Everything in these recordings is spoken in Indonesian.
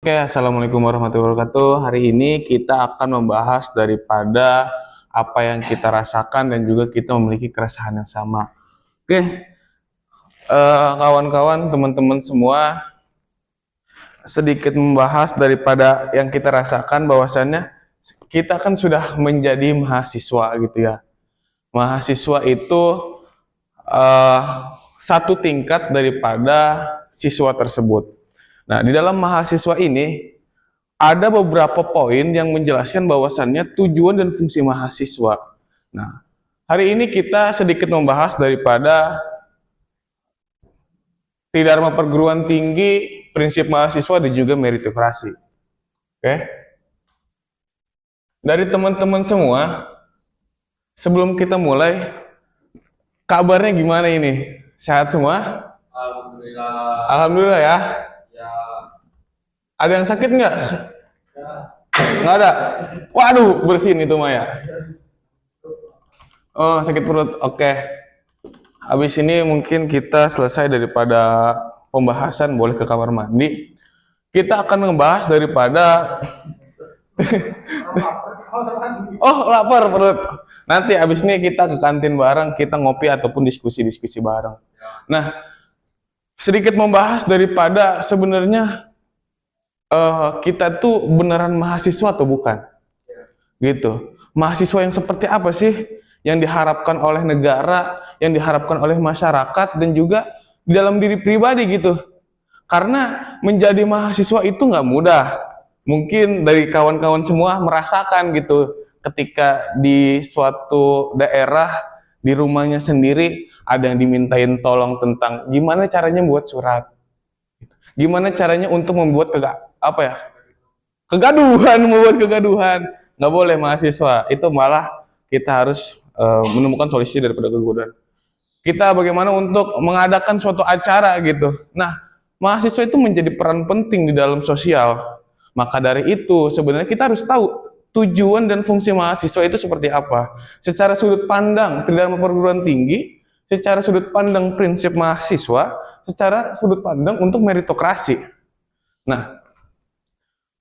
Oke, Assalamualaikum warahmatullahi wabarakatuh. Hari ini kita akan membahas daripada apa yang kita rasakan dan juga kita memiliki keresahan yang sama. Oke, kawan-kawan, teman-teman semua, sedikit membahas daripada yang kita rasakan bahwasannya kita kan sudah menjadi mahasiswa gitu ya. Mahasiswa itu eh, satu tingkat daripada siswa tersebut. Nah, di dalam mahasiswa ini ada beberapa poin yang menjelaskan bahwasannya tujuan dan fungsi mahasiswa. Nah, hari ini kita sedikit membahas daripada Tridharma Perguruan Tinggi, prinsip mahasiswa dan juga meritokrasi. Oke. Dari teman-teman semua, sebelum kita mulai, kabarnya gimana ini? Sehat semua? Alhamdulillah. Alhamdulillah ya. Ya. Ada yang sakit nggak? Nggak ada? Waduh, bersihin itu Maya. Oh, sakit perut. Oke. Habis ini mungkin kita selesai daripada pembahasan, boleh ke kamar mandi. Kita akan membahas daripada oh, lapar perut. Nanti habis ini kita ke kantin bareng, kita ngopi ataupun diskusi-diskusi bareng. Nah, sedikit membahas daripada sebenarnya kita tuh beneran mahasiswa atau bukan? Gitu. Mahasiswa yang seperti apa sih yang diharapkan oleh negara, yang diharapkan oleh masyarakat dan juga di dalam diri pribadi gitu. Karena menjadi mahasiswa itu nggak mudah. Mungkin dari kawan-kawan semua merasakan gitu ketika di suatu daerah di rumahnya sendiri ada yang dimintain tolong tentang gimana caranya buat surat, gimana caranya untuk membuat apa ya, kegaduhan, membuat kegaduhan. Nggak boleh mahasiswa itu, malah kita harus menemukan solusi daripada kegaduhan. Kita bagaimana untuk mengadakan suatu acara gitu. Nah, mahasiswa itu menjadi peran penting di dalam sosial. Maka dari itu sebenarnya kita harus tahu tujuan dan fungsi mahasiswa itu seperti apa. Secara sudut pandang Tridharma Perguruan Tinggi, secara sudut pandang prinsip mahasiswa, secara sudut pandang untuk meritokrasi. Nah,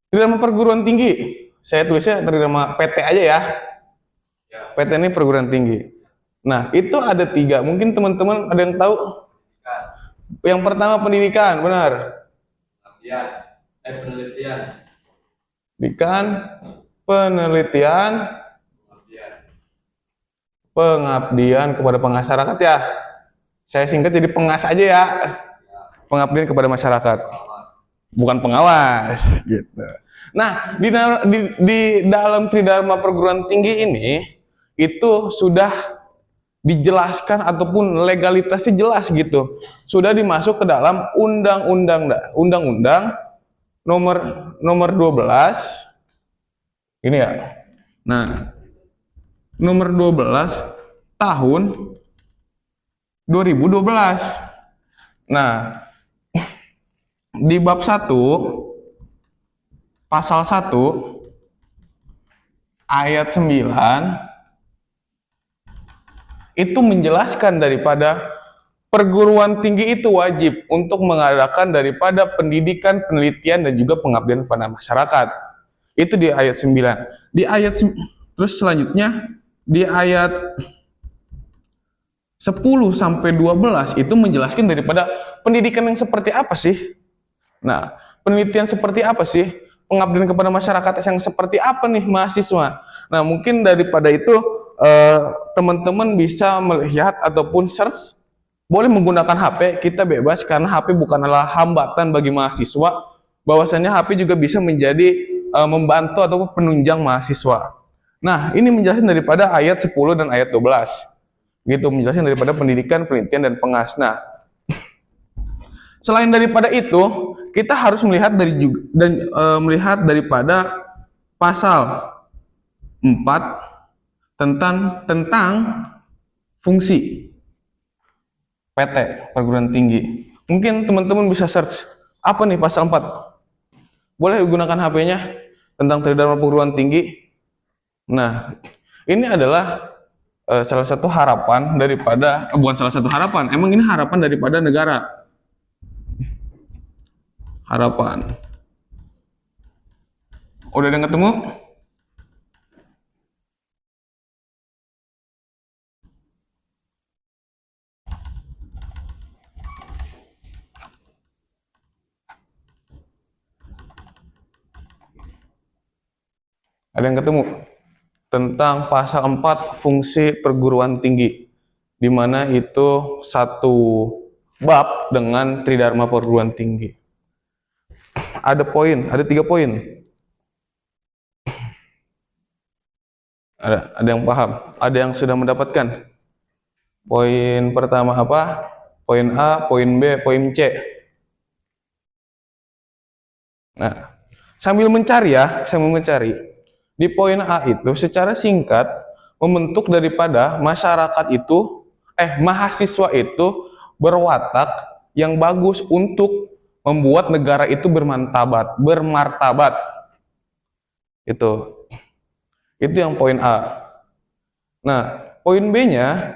Tridharma Perguruan Tinggi, saya tulisnya Tridharma PT aja ya. PT ini perguruan tinggi. Nah, itu ada 3. Mungkin teman-teman ada yang tahu? Yang pertama pendidikan, benar? Penelitian. Pendidikan, penelitian, pengabdian kepada masyarakat ya. Saya singkat jadi pengas aja ya. Pengabdian kepada masyarakat. Bukan pengawas, gitu. Nah, di dalam Tridharma Perguruan Tinggi ini itu sudah dijelaskan ataupun legalitasnya jelas gitu. Sudah dimasuk ke dalam undang-undang nomor 12 ini ya. Nah, nomor 12 tahun 2012. Nah, di bab 1 pasal 1 ayat 9 itu menjelaskan daripada perguruan tinggi itu wajib untuk mengadakan daripada pendidikan, penelitian dan juga pengabdian kepada masyarakat. Itu di ayat 9. Terus selanjutnya di ayat 10 sampai 12 itu menjelaskan daripada pendidikan yang seperti apa sih? Nah, penelitian seperti apa sih? Pengabdian kepada masyarakat yang seperti apa nih mahasiswa? Nah, mungkin daripada itu teman-teman bisa melihat ataupun search, boleh menggunakan HP, kita bebas karena HP bukanlah hambatan bagi mahasiswa. Bahwasanya HP juga bisa menjadi membantu ataupun penunjang mahasiswa. Nah, ini menjelaskan daripada ayat 10 dan ayat 12. Gitu, menjelaskan daripada pendidikan, penelitian dan pengas. Nah, selain daripada itu, kita harus melihat melihat daripada pasal 4 tentang fungsi PT perguruan tinggi. Mungkin teman-teman bisa search apa nih pasal 4. Boleh gunakan HP-nya tentang Tridharma Perguruan Tinggi. Nah, ini adalah salah satu harapan daripada bukan salah satu harapan, emang ini harapan daripada negara. Harapan Udah ada yang ketemu? Ada yang ketemu? Tentang pasal 4 fungsi perguruan tinggi, di mana itu satu bab dengan tridharma perguruan tinggi. Ada 3 poin. Ada yang paham? Ada yang sudah mendapatkan? Poin pertama apa? Poin A, poin B, poin C. Nah, sambil mencari, di poin A itu secara singkat membentuk daripada mahasiswa itu berwatak yang bagus untuk membuat negara itu bermartabat. Itu yang poin A. Nah, poin B-nya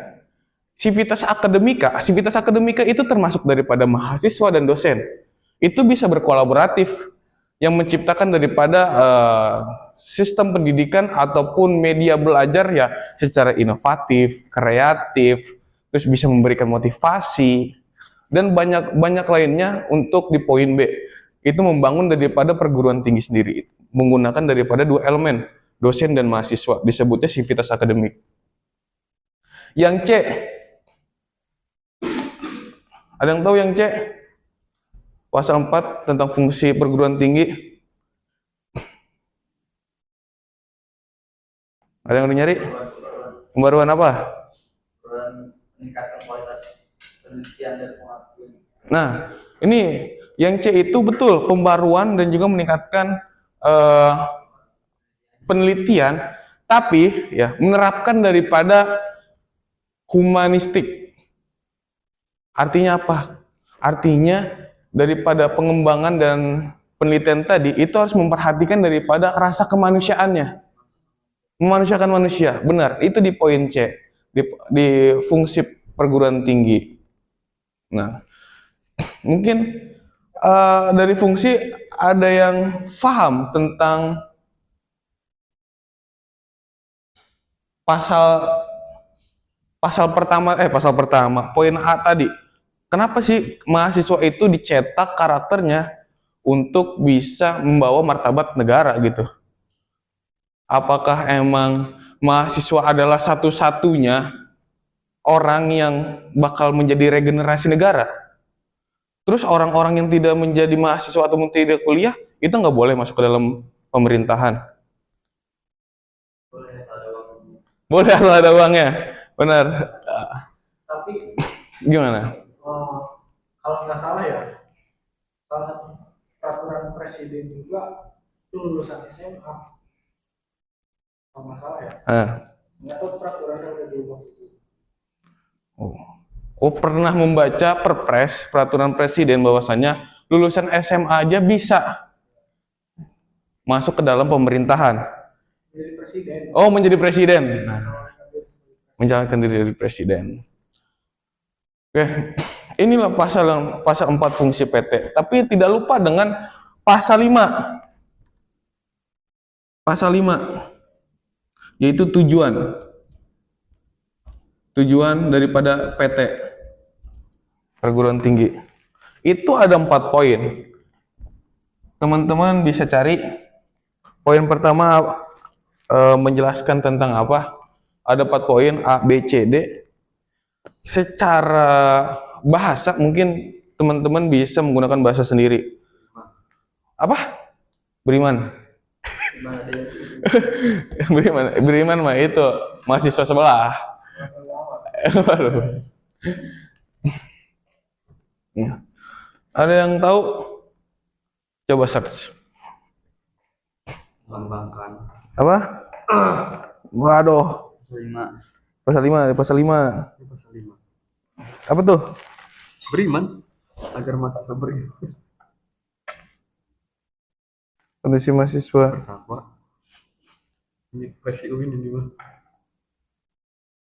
Sivitas akademika itu termasuk daripada mahasiswa dan dosen. Itu bisa berkolaboratif yang menciptakan daripada sistem pendidikan ataupun media belajar ya secara inovatif, kreatif, terus bisa memberikan motivasi dan banyak lainnya. Untuk di poin B itu membangun daripada perguruan tinggi sendiri menggunakan daripada 2 elemen, dosen dan mahasiswa, disebutnya sivitas akademik. Yang C, ada yang tahu yang C? Pasal 4 tentang fungsi perguruan tinggi. Ada yang udah nyari? Pembaruan apa? Meningkatkan kualitas penelitian dan pengetahuan. Nah, ini yang C itu betul, pembaruan dan juga meningkatkan penelitian, tapi ya menerapkan daripada humanistik. Artinya apa? Artinya daripada pengembangan dan penelitian tadi itu harus memperhatikan daripada rasa kemanusiaannya, memanusiakan manusia. Benar, itu di poin C, di fungsi perguruan tinggi. Nah, mungkin dari fungsi ada yang paham tentang pasal pasal pertama poin A tadi. Kenapa sih mahasiswa itu dicetak karakternya untuk bisa membawa martabat negara gitu? Apakah emang mahasiswa adalah satu-satunya orang yang bakal menjadi regenerasi negara? Terus orang-orang yang tidak menjadi mahasiswa atau tidak kuliah itu nggak boleh masuk ke dalam pemerintahan? Boleh asal ada uangnya, benar. Tapi Gimana? kalau nggak salah ya, salah satu peraturan presiden juga itu lulusan SMA. Kalau nggak salah ya. Nggak tahu peraturannya udah diubah. Oh, pernah membaca perpres peraturan presiden bahwasanya lulusan SMA aja bisa masuk ke dalam pemerintahan. Menjadi presiden. Oh, menjadi presiden. Menjalankan diri dari presiden. Oke, inilah pasal 4 fungsi PT. Tapi tidak lupa dengan pasal 5. Pasal 5 yaitu tujuan daripada PT perguruan tinggi. Itu ada 4 poin. Teman-teman bisa cari. Poin pertama menjelaskan tentang apa? Ada 4 poin A, B, C, D. Secara bahasa mungkin teman-teman bisa menggunakan bahasa sendiri. Apa? Beriman. Beriman mah itu mahasiswa sebelah. Ada yang tahu? Coba search. Lambangkan. Apa? Waduh. Pasal 5. Pasal 5. Apa tuh? Beriman agar mahasiswa beriman. Kondisi mahasiswa. Pertama. Ini versi UIN ini mah.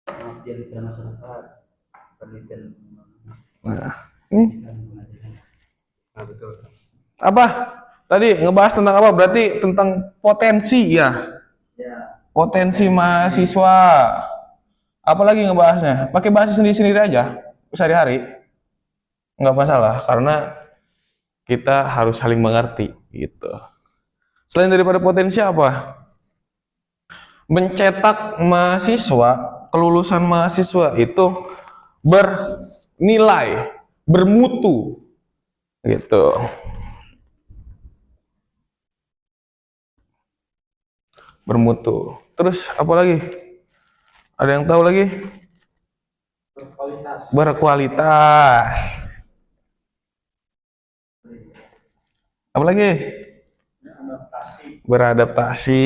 Pengabdian kepada masyarakat, penelitian. Nah, ini. Nah, betul. Apa? Tadi ngebahas tentang apa? Berarti tentang potensi ya. Ya. Potensi mahasiswa. Apalagi ngebahasnya? Pakai bahasa sendiri-sendiri aja. Sehari-hari. Nggak masalah. Karena kita harus saling mengerti. Gitu. Selain daripada potensi apa? Mencetak mahasiswa, kelulusan mahasiswa itu bernilai, bermutu. Gitu. Bermutu. Terus apa lagi? Ada yang tahu lagi? Berkualitas. Berkualitas. Apa lagi? Adaptasi. Beradaptasi.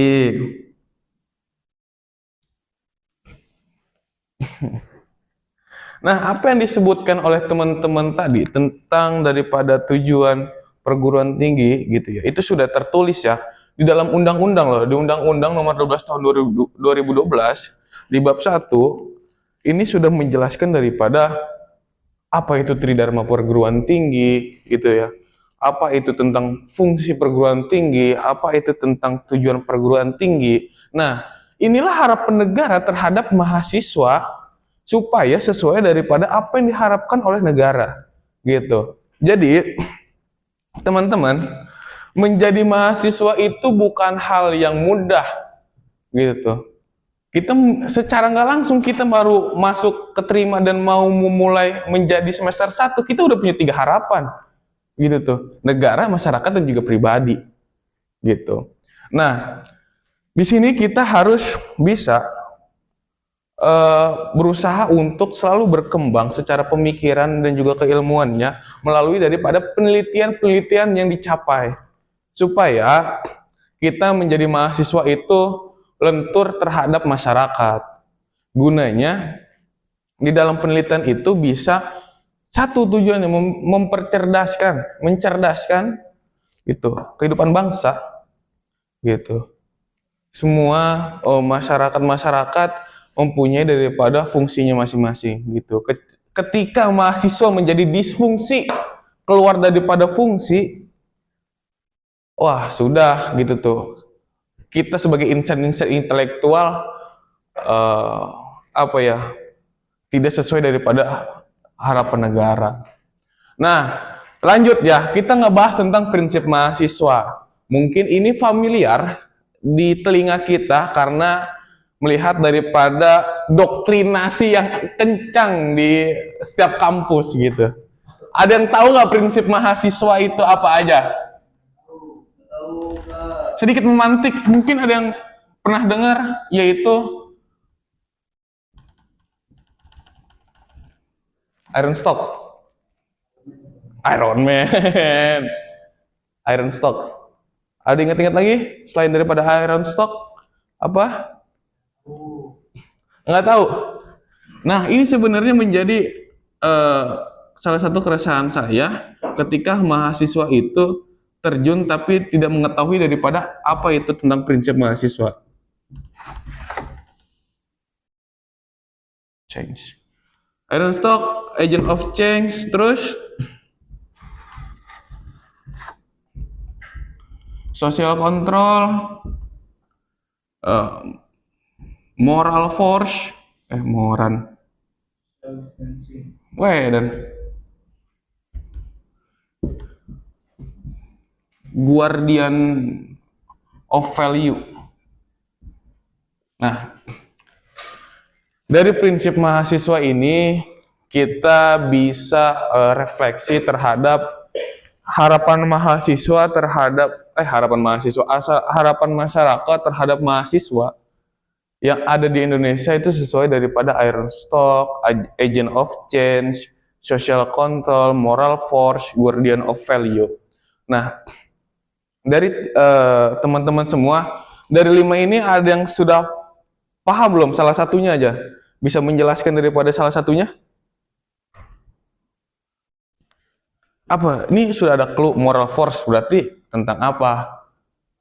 Nah, apa yang disebutkan oleh teman-teman tadi tentang daripada tujuan perguruan tinggi gitu ya, itu sudah tertulis ya di dalam undang-undang loh, di Undang-Undang Nomor 12 Tahun 2012 di bab 1 ini sudah menjelaskan daripada apa itu tridharma perguruan tinggi gitu ya. Apa itu tentang fungsi perguruan tinggi, apa itu tentang tujuan perguruan tinggi. Nah, inilah harapan negara terhadap mahasiswa supaya sesuai daripada apa yang diharapkan oleh negara gitu. Jadi teman-teman, menjadi mahasiswa itu bukan hal yang mudah gitu. Kita secara nggak langsung kita baru masuk keterima dan mau memulai menjadi semester 1, kita udah punya 3 harapan gitu tuh, negara, masyarakat, dan juga pribadi gitu. Nah, di sini kita harus bisa berusaha untuk selalu berkembang secara pemikiran dan juga keilmuannya melalui daripada penelitian-penelitian yang dicapai supaya kita menjadi mahasiswa itu lentur terhadap masyarakat. Gunanya di dalam penelitian itu bisa satu tujuannya mempercerdaskan, mencerdaskan gitu kehidupan bangsa gitu. Semua masyarakat mempunyai daripada fungsinya masing-masing gitu. Ketika mahasiswa menjadi disfungsi, keluar daripada fungsi, wah sudah gitu tuh. Kita sebagai insan-insan intelektual apa ya, tidak sesuai daripada harapan negara. Nah, lanjut ya, kita ngebahas tentang prinsip mahasiswa. Mungkin ini familiar di telinga kita karena melihat daripada doktrinasi yang kencang di setiap kampus gitu. Ada yang tahu nggak prinsip mahasiswa itu apa aja? Sedikit memantik, mungkin ada yang pernah dengar, yaitu Iron Stock. Iron Man. Iron Stock. Ada ingat-ingat lagi selain daripada Iron Stock? Apa? Nggak tahu. Nah, ini sebenarnya menjadi salah satu keresahan saya ketika mahasiswa itu terjun tapi tidak mengetahui daripada apa itu tentang prinsip mahasiswa. Change. Iron Stock, Agent of Change, terus social control, moral force, moral. Dan guardian of value. Nah, dari prinsip mahasiswa ini kita bisa refleksi terhadap harapan mahasiswa terhadap harapan masyarakat terhadap mahasiswa yang ada di Indonesia itu sesuai daripada Iron Stock, Agent of Change, Social Control, Moral Force, Guardian of Value. Nah, dari teman-teman semua, dari 5 ini ada yang sudah paham belum? Salah satunya aja. Bisa menjelaskan daripada salah satunya? Apa? Ini sudah ada clue. Moral force berarti tentang apa?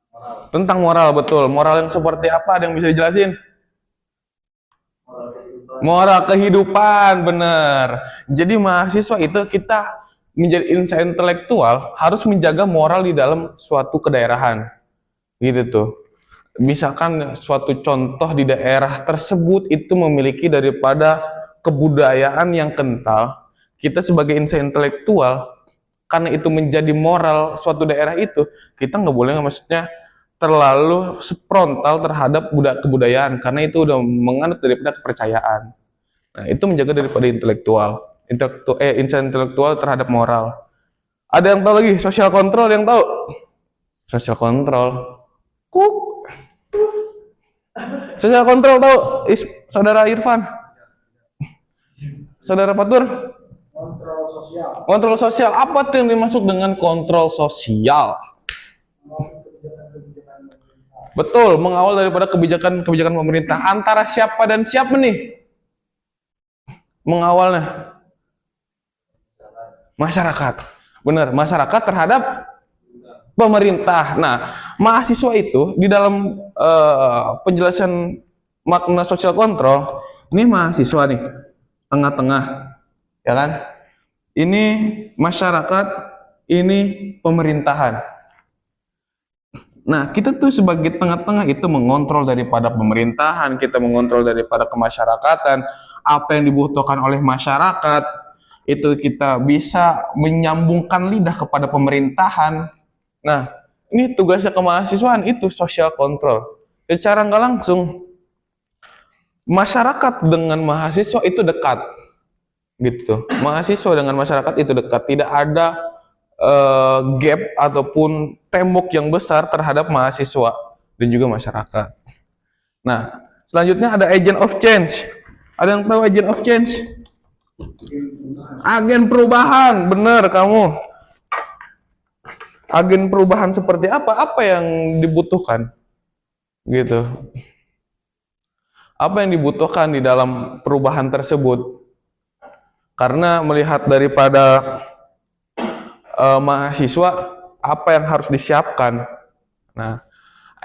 Moral. Tentang moral, betul. Moral yang seperti apa? Ada yang bisa dijelasin? Moral kehidupan, bener. Jadi mahasiswa itu kita menjadi insan intelektual harus menjaga moral di dalam suatu kedaerahan, gitu tuh. Misalkan suatu contoh di daerah tersebut itu memiliki daripada kebudayaan yang kental, kita sebagai insan intelektual, karena itu menjadi moral suatu daerah itu, kita nggak boleh maksudnya terlalu frontal terhadap kebudayaan, karena itu udah menganut daripada kepercayaan. Nah, itu menjaga daripada insan intelektual terhadap moral. Ada yang tahu lagi social control, yang tahu? Social control. Social control tahu? Saudara Irfan? Saudara Fatur? Kontrol sosial. Kontrol sosial, apa tuh yang dimaksud dengan kontrol sosial? Betul, mengawal daripada kebijakan pemerintah. Antara siapa dan siapa nih mengawalnya? Masyarakat. Benar, masyarakat terhadap pemerintah. Nah, mahasiswa itu di dalam penjelasan makna social control, ini mahasiswa nih, tengah-tengah, ya kan? Ini masyarakat, ini pemerintahan. Nah, kita tuh sebagai tengah-tengah itu mengontrol daripada pemerintahan, kita mengontrol daripada kemasyarakatan, apa yang dibutuhkan oleh masyarakat, itu kita bisa menyambungkan lidah kepada pemerintahan. Nah, ini tugasnya kemahasiswaan, itu social control. Secara nggak langsung, masyarakat dengan mahasiswa itu dekat, gitu. Mahasiswa dengan masyarakat itu dekat, tidak ada gap ataupun tembok yang besar terhadap mahasiswa dan juga masyarakat. Nah, selanjutnya ada agent of change. Ada yang tahu agent of change? Agen perubahan, benar kamu. Agen perubahan seperti apa? Apa yang dibutuhkan? Gitu. Apa yang dibutuhkan di dalam perubahan tersebut? Karena melihat daripada mahasiswa, apa yang harus disiapkan. Nah,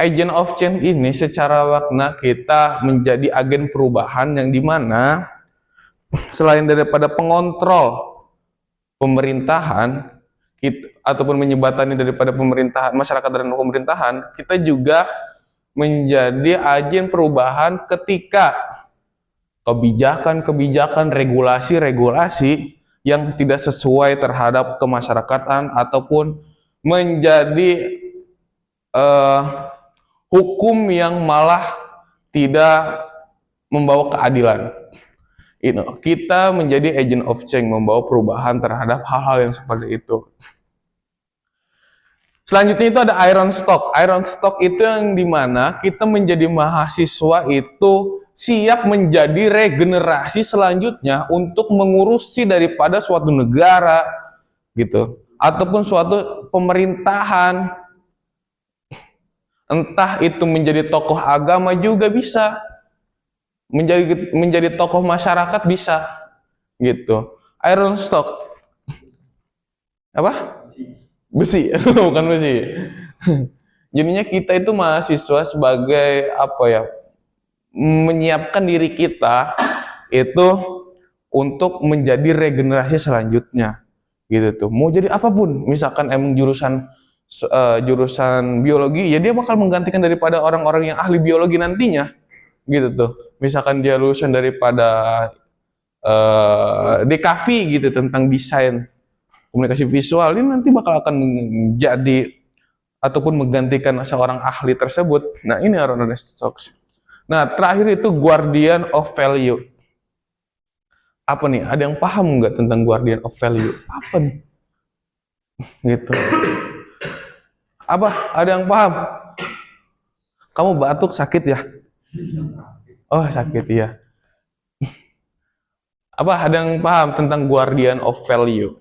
agent of change ini secara makna kita menjadi agen perubahan yang dimana selain daripada pengontrol pemerintahan ataupun menyebatani daripada pemerintahan, masyarakat dan pemerintahan, kita juga menjadi agen perubahan ketika kebijakan-kebijakan, regulasi-regulasi yang tidak sesuai terhadap kemasyarakatan ataupun menjadi hukum yang malah tidak membawa keadilan. Kita menjadi agent of change, membawa perubahan terhadap hal-hal yang seperti itu. Selanjutnya itu ada iron stock. Iron stock itu yang dimana kita menjadi mahasiswa itu siap menjadi regenerasi selanjutnya untuk mengurusi daripada suatu negara gitu, ataupun suatu pemerintahan, entah itu menjadi tokoh agama juga bisa, menjadi tokoh masyarakat bisa gitu. Iron stock apa? Besi. Bukan besi. Jadinya kita itu mahasiswa sebagai apa ya, menyiapkan diri kita itu untuk menjadi regenerasi selanjutnya gitu tuh. Mau jadi apapun, misalkan emang jurusan biologi, ya dia bakal menggantikan daripada orang-orang yang ahli biologi nantinya gitu tuh. Misalkan dia lulusan daripada DKV gitu tentang desain komunikasi visual, ini nanti bakal akan menjadi ataupun menggantikan seorang ahli tersebut. Nah, ini iron stocks. Nah, terakhir itu guardian of value. Apa nih? Ada yang paham nggak tentang guardian of value? Apa nih? Gitu. Apa? Ada yang paham? Kamu batuk sakit ya? Oh, sakit ya. Apa? Ada yang paham tentang guardian of value?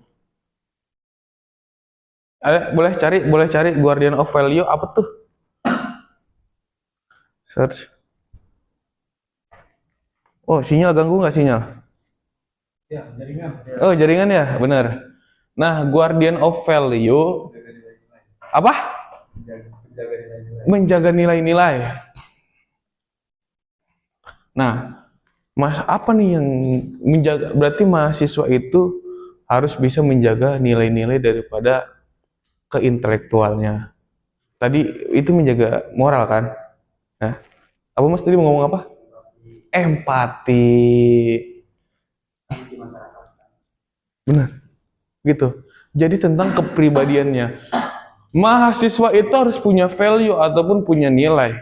Ada? Boleh cari guardian of value apa tuh? Search. Oh, sinyal ganggu nggak sinyal? Ya, jaringan. Oh, jaringan ya, benar. Nah, guardian of value apa? Menjaga nilai-nilai. Nah, apa nih yang menjaga? Berarti mahasiswa itu harus bisa menjaga nilai-nilai daripada keintelektualnya. Tadi itu menjaga moral kan? Nah, apa Mas tadi mau ngomong apa? Empati. Benar, gitu. Jadi tentang kepribadiannya. Mahasiswa itu harus punya value ataupun punya nilai.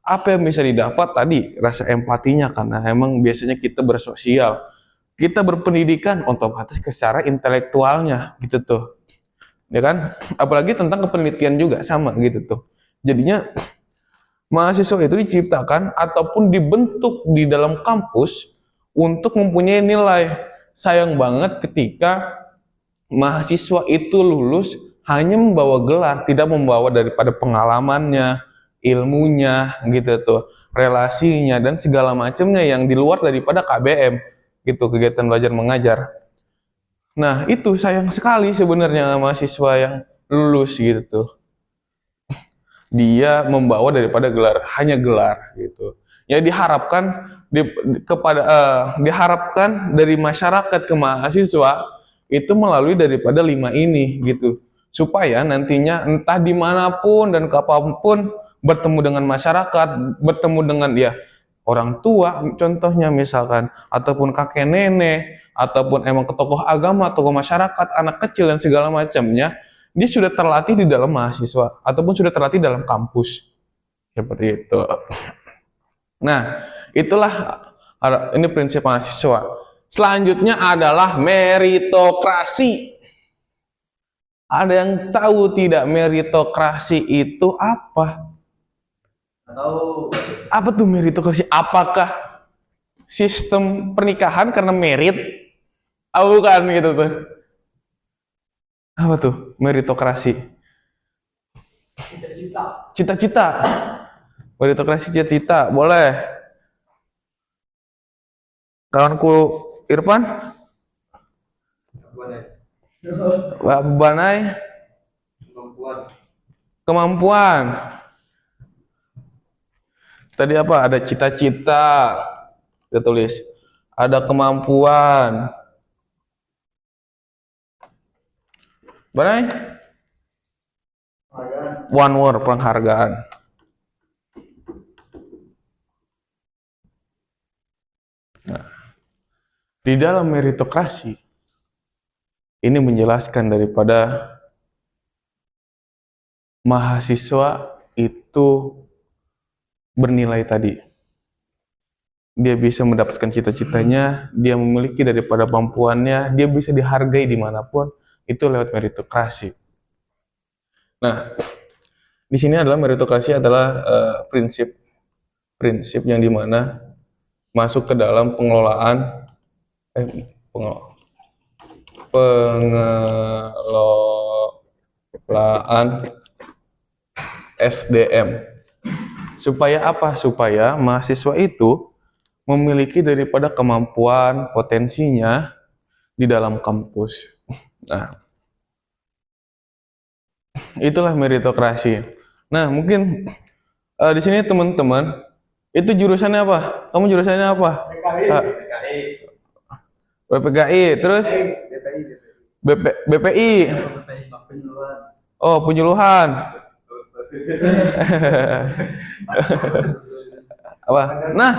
Apa yang bisa didapat tadi? Rasa empatinya, karena emang biasanya kita bersosial. Kita berpendidikan otomatis ke secara intelektualnya gitu tuh. Ya kan? Apalagi tentang kepenelitian juga sama gitu tuh. Jadinya mahasiswa itu diciptakan ataupun dibentuk di dalam kampus untuk mempunyai nilai. Sayang banget ketika mahasiswa itu lulus hanya membawa gelar, tidak membawa daripada pengalamannya, ilmunya, gitu tuh, relasinya dan segala macamnya yang di luar daripada KBM, gitu, kegiatan belajar mengajar. Nah, itu sayang sekali sebenarnya mahasiswa yang lulus gitu tuh. Dia membawa daripada gelar, hanya gelar gitu. Ya diharapkan diharapkan dari masyarakat ke mahasiswa itu melalui daripada 5 ini gitu. Supaya nantinya entah dimanapun dan kapanpun bertemu dengan masyarakat, bertemu dengan ya orang tua contohnya misalkan, ataupun kakek nenek, ataupun emang ke tokoh agama, tokoh masyarakat, anak kecil dan segala macamnya, dia sudah terlatih di dalam mahasiswa ataupun sudah terlatih dalam kampus seperti itu. Nah, itulah ini prinsip mahasiswa. Selanjutnya adalah meritokrasi. Ada yang tahu tidak meritokrasi itu apa? Tahu. Apa tuh meritokrasi? Apakah sistem pernikahan karena merit? Oh, bukan gitu tuh. Apa tuh meritokrasi? Cita-cita. Meritokrasi cita-cita, boleh. Kawanku Irfan? Banai? Kemampuan. Tadi apa? Ada cita-cita. Kita tulis. Ada kemampuan. Banai? One word, penghargaan. Nah, di dalam meritokrasi ini menjelaskan daripada mahasiswa itu bernilai tadi. Dia bisa mendapatkan cita-citanya, dia memiliki daripada kemampuannya, dia bisa dihargai dimanapun, itu lewat meritokrasi. Nah, di sini adalah meritokrasi adalah prinsip yang dimana masuk ke dalam pengelolaan SDM. Supaya apa? Supaya mahasiswa itu memiliki daripada kemampuan, potensinya di dalam kampus. Nah, itulah meritokrasi. Nah, mungkin di sini teman-teman, itu jurusannya apa? Kamu jurusannya apa? BPKI, terus BPI. Oh, penyuluhan. Apa? Nah,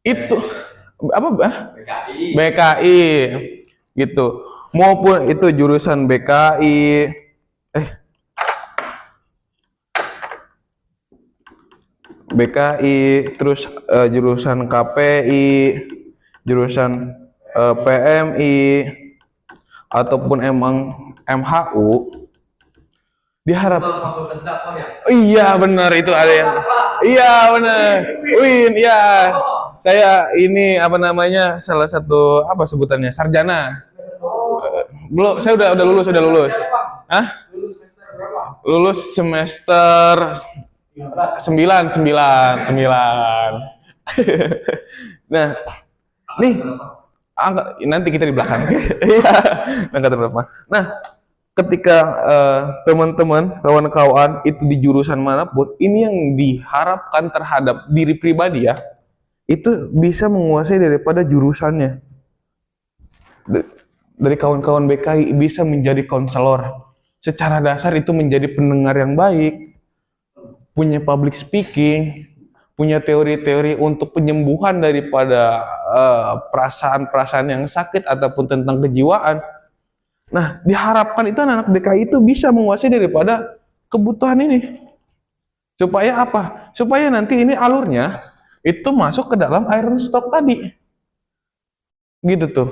itu apa? BKI gitu. Maupun itu jurusan BKI, terus jurusan KPI, jurusan PMI, ataupun emang MHU, diharap. Iya benar, itu ada yang. Iya benar. Win, iya. Saya ini apa namanya, salah satu apa sebutannya, sarjana. Belum, saya udah lulus, Hah? Lulus semester 9. Nah, nih nanti kita di belakang. Iya, angkatan berapa? Nah, ketika teman-teman, kawan-kawan itu di jurusan manapun, ini yang diharapkan terhadap diri pribadi ya, itu bisa menguasai daripada jurusannya. dari kawan-kawan BKI bisa menjadi konselor. Secara dasar itu menjadi pendengar yang baik, punya public speaking, punya teori-teori untuk penyembuhan daripada perasaan-perasaan yang sakit ataupun tentang kejiwaan. Nah, diharapkan itu anak-anak DKI itu bisa menguasai daripada kebutuhan ini. Supaya apa? Supaya nanti ini alurnya itu masuk ke dalam iron stock tadi. Gitu tuh.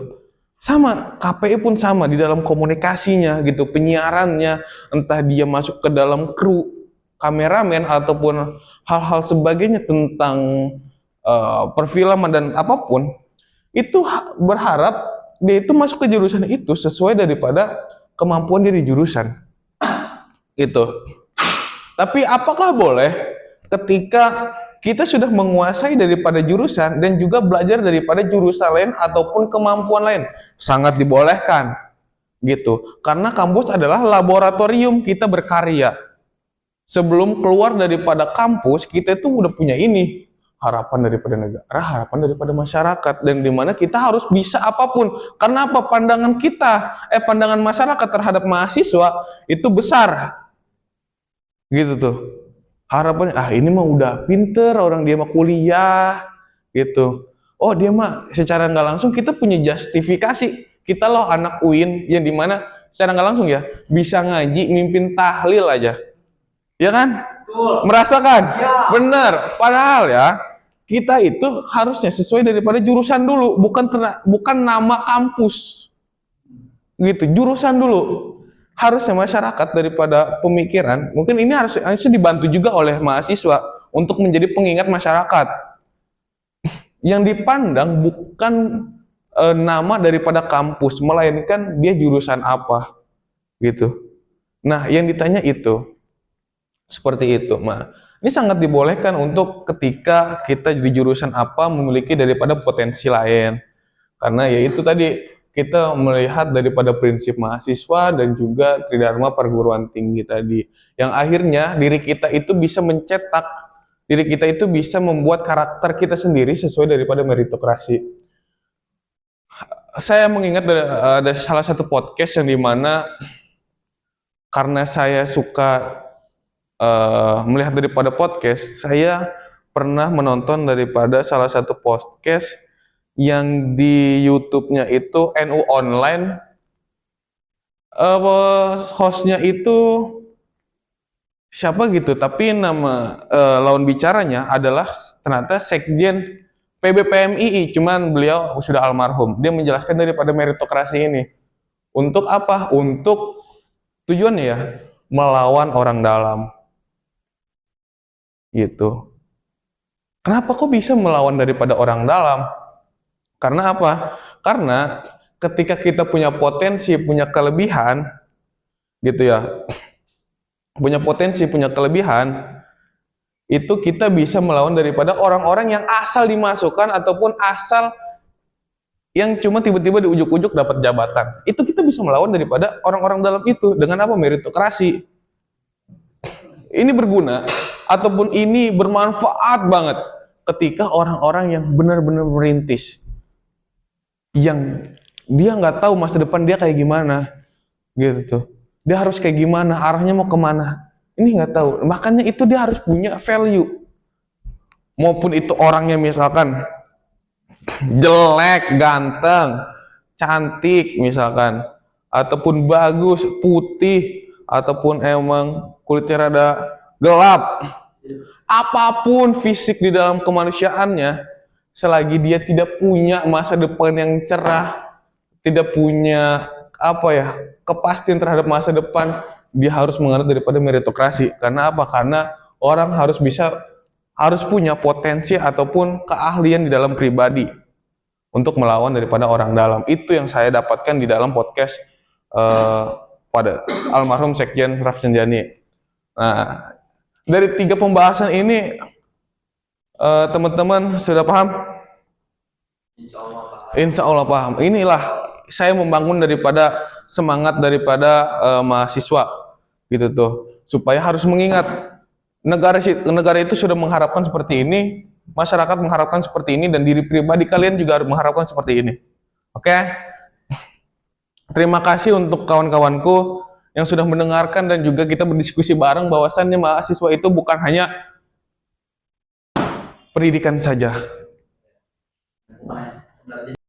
Sama, KPI pun sama di dalam komunikasinya gitu, penyiarannya, entah dia masuk ke dalam kru, kameramen ataupun hal-hal sebagainya tentang perfilman dan apapun, itu berharap dia itu masuk ke jurusan itu sesuai daripada kemampuan dia di jurusan. Gitu. Tapi apakah boleh ketika kita sudah menguasai daripada jurusan dan juga belajar daripada jurusan lain ataupun kemampuan lain? Sangat dibolehkan. Gitu. Karena kampus adalah laboratorium kita berkarya. Sebelum keluar daripada kampus, kita itu udah punya ini. Harapan daripada negara, harapan daripada masyarakat, dan dimana kita harus bisa apapun. Karena apa? Pandangan kita, pandangan masyarakat terhadap mahasiswa itu besar. Gitu tuh. Harapannya, ini mah udah pinter, orang dia mah kuliah, gitu. Oh dia mah secara nggak langsung kita punya justifikasi. Kita loh anak UIN yang dimana secara nggak langsung ya bisa ngaji, mimpin tahlil aja. Ya kan? Betul. Merasakan? Ya. Bener. Padahal ya, kita itu harusnya sesuai daripada jurusan dulu, bukan nama kampus. Gitu, jurusan dulu. Harusnya masyarakat daripada pemikiran, mungkin ini harusnya dibantu juga oleh mahasiswa untuk menjadi pengingat masyarakat. Yang dipandang bukan nama daripada kampus, melainkan dia jurusan apa, gitu. Nah, yang ditanya itu seperti itu. Nah, ini sangat dibolehkan untuk ketika kita di jurusan apa memiliki daripada potensi lain. Karena ya itu tadi kita melihat daripada prinsip mahasiswa dan juga tridharma perguruan tinggi tadi. Yang akhirnya diri kita itu bisa mencetak, diri kita itu bisa membuat karakter kita sendiri sesuai daripada meritokrasi. Saya mengingat ada salah satu podcast yang dimana karena saya suka melihat daripada podcast, saya pernah menonton daripada salah satu podcast yang di YouTube-nya itu NU Online. Hostnya itu siapa gitu, tapi nama lawan bicaranya adalah ternyata Sekjen PBPMII, cuman beliau sudah almarhum. Dia menjelaskan daripada meritokrasi ini. Untuk apa? Untuk tujuannya ya, melawan orang dalam. Gitu. Kenapa kok bisa melawan daripada orang dalam? Karena apa? Karena ketika kita punya potensi, punya kelebihan, gitu ya, punya potensi, punya kelebihan, itu kita bisa melawan daripada orang-orang yang asal dimasukkan ataupun asal yang cuma tiba-tiba di ujuk-ujuk dapat jabatan. Itu kita bisa melawan daripada orang-orang dalam itu. Dengan apa? Meritokrasi. Ini berguna ataupun ini bermanfaat banget ketika orang-orang yang benar-benar merintis, yang dia nggak tahu masa depan dia kayak gimana, gitu tuh. Dia harus kayak gimana, arahnya mau kemana, ini nggak tahu. Makanya itu dia harus punya value. Maupun itu orangnya misalkan jelek, ganteng, cantik misalkan, ataupun bagus, putih, ataupun emang kulitnya rada gelap. Apapun fisik di dalam kemanusiaannya, selagi dia tidak punya masa depan yang cerah, tidak punya kepastian terhadap masa depan, dia harus menganut daripada meritokrasi. Karena apa? Karena orang harus punya potensi ataupun keahlian di dalam pribadi untuk melawan daripada orang dalam. Itu yang saya dapatkan di dalam podcast pada almarhum Sekjen Rafsanjani. Nah, dari 3 pembahasan ini teman-teman sudah paham? Insya Allah paham. Inilah saya membangun daripada semangat daripada mahasiswa, gitu tuh, supaya harus mengingat negara itu sudah mengharapkan seperti ini, masyarakat mengharapkan seperti ini, dan diri pribadi kalian juga harus mengharapkan seperti ini. Oke? terima kasih untuk kawan-kawanku yang sudah mendengarkan dan juga kita berdiskusi bareng bahwasannya mahasiswa itu bukan hanya pendidikan saja.